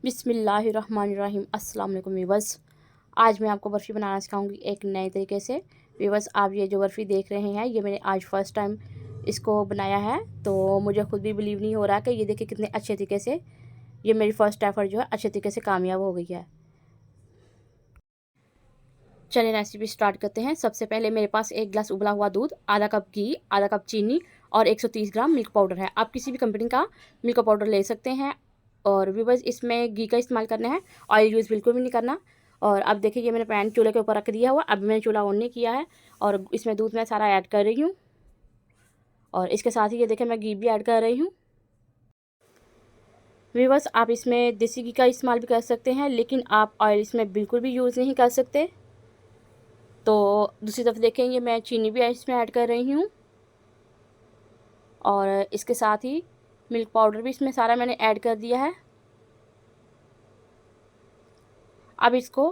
बिस्मिल्लाहिर्रहमानिर्रहीम। अस्सलाम वालेकुम व्यूअर्स। आज मैं आपको बर्फ़ी बनाना सिखाऊंगी एक नए तरीके से। व्यूअर्स, आप ये जो बर्फ़ी देख रहे हैं ये मैंने आज फ़र्स्ट टाइम इसको बनाया है, तो मुझे खुद भी बिलीव नहीं हो रहा कि ये देखिए कितने अच्छे तरीके से ये मेरी फ़र्स्ट एफ़र्ट जो है अच्छे तरीके से कामयाब हो गई है। चलिए रेसिपी स्टार्ट करते हैं। सबसे पहले मेरे पास 1 गिलास उबला हुआ दूध, आधा कप घी, आधा कप चीनी और 130 ग्राम मिल्क पाउडर है। आप किसी भी कंपनी का मिल्क पाउडर ले सकते हैं। और व्यूअर्स, इसमें घी का इस्तेमाल करना है, ऑयल यूज़ बिल्कुल भी नहीं करना। और अब देखिए ये मैंने पैन चूल्हे के ऊपर रख दिया हुआ। अब मैंने चूल्हा ऑन नहीं किया है और इसमें दूध मैं सारा ऐड कर रही हूँ। और इसके साथ ही ये देखिए मैं घी भी ऐड कर रही हूँ। व्यूअर्स, आप इसमें देसी घी का इस्तेमाल भी कर सकते हैं, लेकिन आप ऑयल इसमें बिल्कुल भी यूज़ नहीं कर सकते। तो दूसरी तरफ देखेंगे मैं चीनी भी इसमें ऐड कर रही हूँ और इसके साथ ही मिल्क पाउडर भी इसमें सारा मैंने ऐड कर दिया है। अब इसको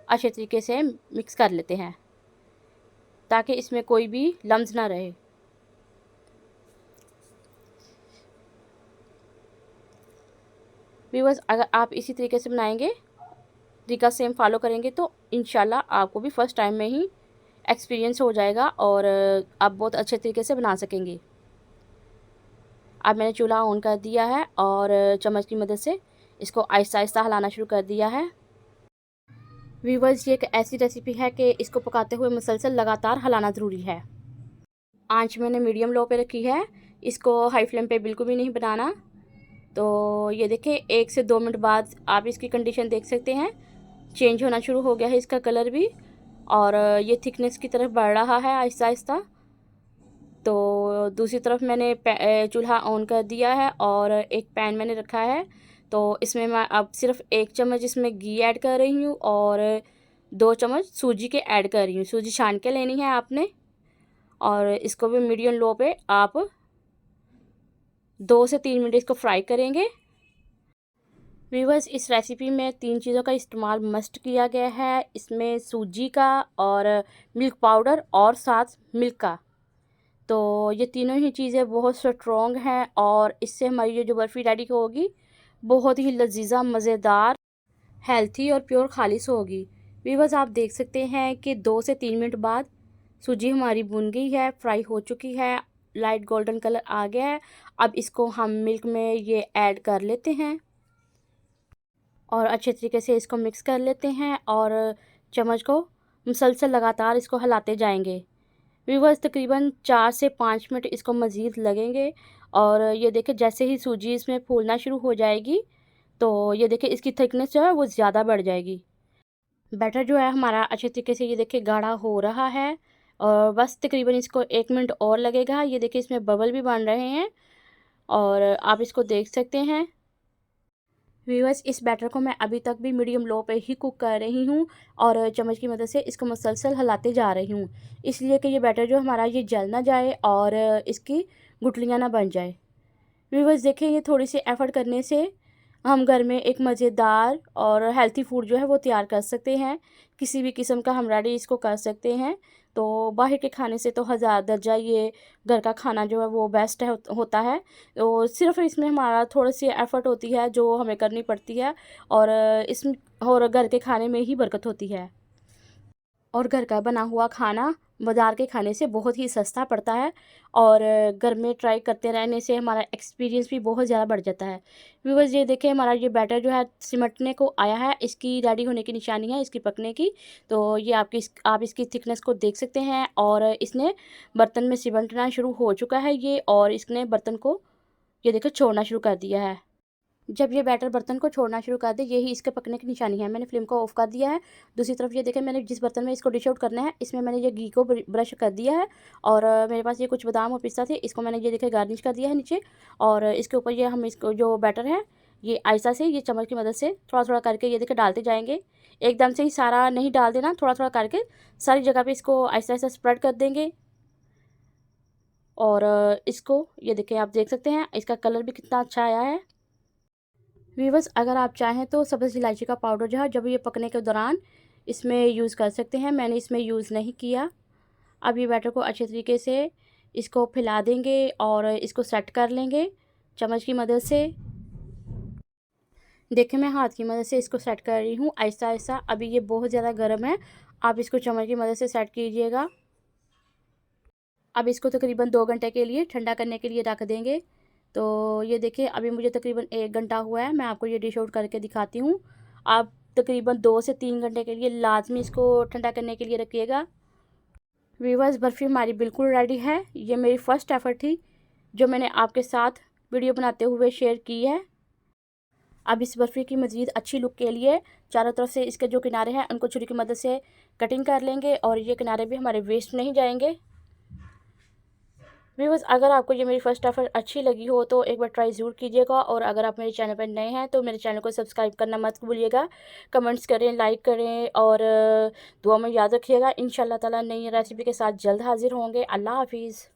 अच्छे तरीके से मिक्स कर लेते हैं ताकि इसमें कोई भी लम्स ना रहे। व्यूअर्स, अगर आप इसी तरीके से बनाएंगे, तरीका सेम फॉलो करेंगे, तो इंशाल्लाह आपको भी फ़र्स्ट टाइम में ही एक्सपीरियंस हो जाएगा और आप बहुत अच्छे तरीके से बना सकेंगे। अब मैंने चूल्हा ऑन कर दिया है और चम्मच की मदद से इसको आहिस्ता आहिस्ता हिलाना शुरू कर दिया है। व्यूअर्स, ये एक ऐसी रेसिपी है कि इसको पकाते हुए मुसलसल लगातार हिलाना ज़रूरी है। आंच मैंने मीडियम लो पे रखी है, इसको हाई फ्लेम पे बिल्कुल भी नहीं बनाना। तो ये देखिए 1 से 2 मिनट बाद आप इसकी कंडीशन देख सकते हैं, चेंज होना शुरू हो गया है इसका कलर भी, और ये थिकनेस की तरफ बढ़ रहा है आहिस्ता आहिस्ता। तो दूसरी तरफ मैंने चूल्हा ऑन कर दिया है और एक पैन मैंने रखा है। तो इसमें मैं अब सिर्फ 1 चम्मच इसमें घी ऐड कर रही हूँ और 2 चम्मच सूजी के ऐड कर रही हूँ। सूजी छान के लेनी है आपने और इसको भी मीडियम लो पे आप 2 से 3 मिनट इसको फ्राई करेंगे। व्यूअर्स, इस रेसिपी में 3 चीज़ों का इस्तेमाल मस्ट किया गया है। इसमें सूजी का और मिल्क पाउडर और साथ मिल्क का। तो ये तीनों ही चीज़ें बहुत स्ट्रॉन्ग हैं और इससे हमारी ये जो बर्फ़ी रेडी होगी बहुत ही लजीज़ा, मज़ेदार, हेल्थी और प्योर खालिस होगी। व्यूअर्स, आप देख सकते हैं कि 2 से 3 मिनट बाद सूजी हमारी भुन गई है, फ्राई हो चुकी है, लाइट गोल्डन कलर आ गया है। अब इसको हम मिल्क में ये ऐड कर लेते हैं और अच्छे तरीके से इसको मिक्स कर लेते हैं और चम्मच को मुसलसल लगातार इसको हिलाते जाएंगे। व्यूअर्स, तकरीबन 4 से 5 मिनट इसको मज़ीद लगेंगे और ये देखिए जैसे ही सूजी इसमें फूलना शुरू हो जाएगी तो ये देखिए इसकी थिकनेस जो है वो ज़्यादा बढ़ जाएगी। बैटर जो है हमारा अच्छे तरीके से ये देखिए गाढ़ा हो रहा है और बस तकरीबन इसको 1 मिनट और लगेगा। ये देखिए इसमें बबल भी बन रहे हैं और आप इसको देख सकते हैं। व्यूअर्स, इस बैटर को मैं अभी तक भी मीडियम लो पे ही कुक कर रही हूँ और चम्मच की मदद से इसको मुसलसल हिलाते जा रही हूँ, इसलिए कि ये बैटर जो हमारा ये जल ना जाए और इसकी गुठलियाँ ना बन जाए। व्यूअर्स, देखें ये थोड़ी सी एफ़र्ट करने से हम घर में एक मज़ेदार और हेल्थी फूड जो है वो तैयार कर सकते हैं। किसी भी किस्म का हम रेडी इसको कर सकते हैं। तो बाहर के खाने से तो हज़ार दर्जा ये घर का खाना जो है वो बेस्ट है होता है। तो सिर्फ़ इसमें हमारा थोड़ी-सी एफ़र्ट होती है जो हमें करनी पड़ती है और इसमें और घर के खाने में ही बरकत होती है। और घर का बना हुआ खाना बाज़ार के खाने से बहुत ही सस्ता पड़ता है और घर में ट्राई करते रहने से हमारा एक्सपीरियंस भी बहुत ज़्यादा बढ़ जाता है। व्यूअर्स, ये देखिए हमारा ये बैटर जो है सिमटने को आया है, इसकी रेडी होने की निशानी है इसकी पकने की। तो ये आप इसकी थिकनेस को देख सकते हैं और इसने बर्तन में सिमटना शुरू हो चुका है ये, और इसने बर्तन को ये देखो छोड़ना शुरू कर दिया है। जब ये बैटर बर्तन को छोड़ना शुरू कर दे, यही इसके पकने की निशानी है। मैंने फ्लेम को ऑफ कर दिया है। दूसरी तरफ ये देखें मैंने जिस बर्तन में इसको डिश आउट करना है इसमें मैंने ये घी को ब्रश कर दिया है और मेरे पास ये कुछ बादाम और पिस्ता थे, इसको मैंने ये देखे गार्निश कर दिया है नीचे। और इसके ऊपर ये हम इसको जो बैटर है ये आहिस्ता से ये चम्मच की मदद से थोड़ा थोड़ा करके ये देखे डालते जाएंगे। एकदम से ही सारा नहीं डाल देना, थोड़ा थोड़ा करके सारी जगह पर इसको आहिस्ता आहिस्ता स्प्रेड कर देंगे। और इसको ये देखें आप देख सकते हैं इसका कलर भी कितना अच्छा आया है। वीवर्स, अगर आप चाहें तो सब्ज़ इलायची का पाउडर जो है जब ये पकने के दौरान इसमें यूज़ कर सकते हैं, मैंने इसमें यूज़ नहीं किया। अब ये बैटर को अच्छे तरीके से इसको फैला देंगे और इसको सेट कर लेंगे चम्मच की मदद से। देखिए मैं हाथ की मदद से इसको सेट कर रही हूँ आहिस्ता आहिस्ता। अभी ये बहुत ज़्यादा गर्म है, आप इसको चम्मच की मदद से सेट कीजिएगा। अब इसको तकरीबन 2 घंटे के लिए ठंडा करने के लिए रख देंगे। तो ये देखिए अभी मुझे तकरीबन 1 घंटा हुआ है। मैं आपको ये डिश आउट करके दिखाती हूँ। आप तकरीबन 2 से 3 घंटे के लिए लाजमी इसको ठंडा करने के लिए रखिएगा। व्यूअर्स, बर्फ़ी हमारी बिल्कुल रेडी है। ये मेरी फ़र्स्ट एफ़र्ट थी जो मैंने आपके साथ वीडियो बनाते हुए शेयर की है। अब इस बर्फ़ी की मज़ीद अच्छी लुक के लिए चारों तरफ से इसके जो किनारे हैं उनको छुरी की मदद से कटिंग कर लेंगे और ये किनारे भी हमारे वेस्ट नहीं जाएंगे। व्यूअर्स, अगर आपको ये मेरी फ़र्स्ट ऑफ़र अच्छी लगी हो तो एक बार ट्राई ज़रूर कीजिएगा। और अगर आप मेरे चैनल पर नए हैं तो मेरे चैनल को सब्सक्राइब करना मत भूलिएगा। कमेंट्स करें, लाइक करें और दुआ में याद रखिएगा। इंशाल्लाह ताला नई रेसिपी के साथ जल्द हाज़िर होंगे। अल्लाह हाफ़िज़।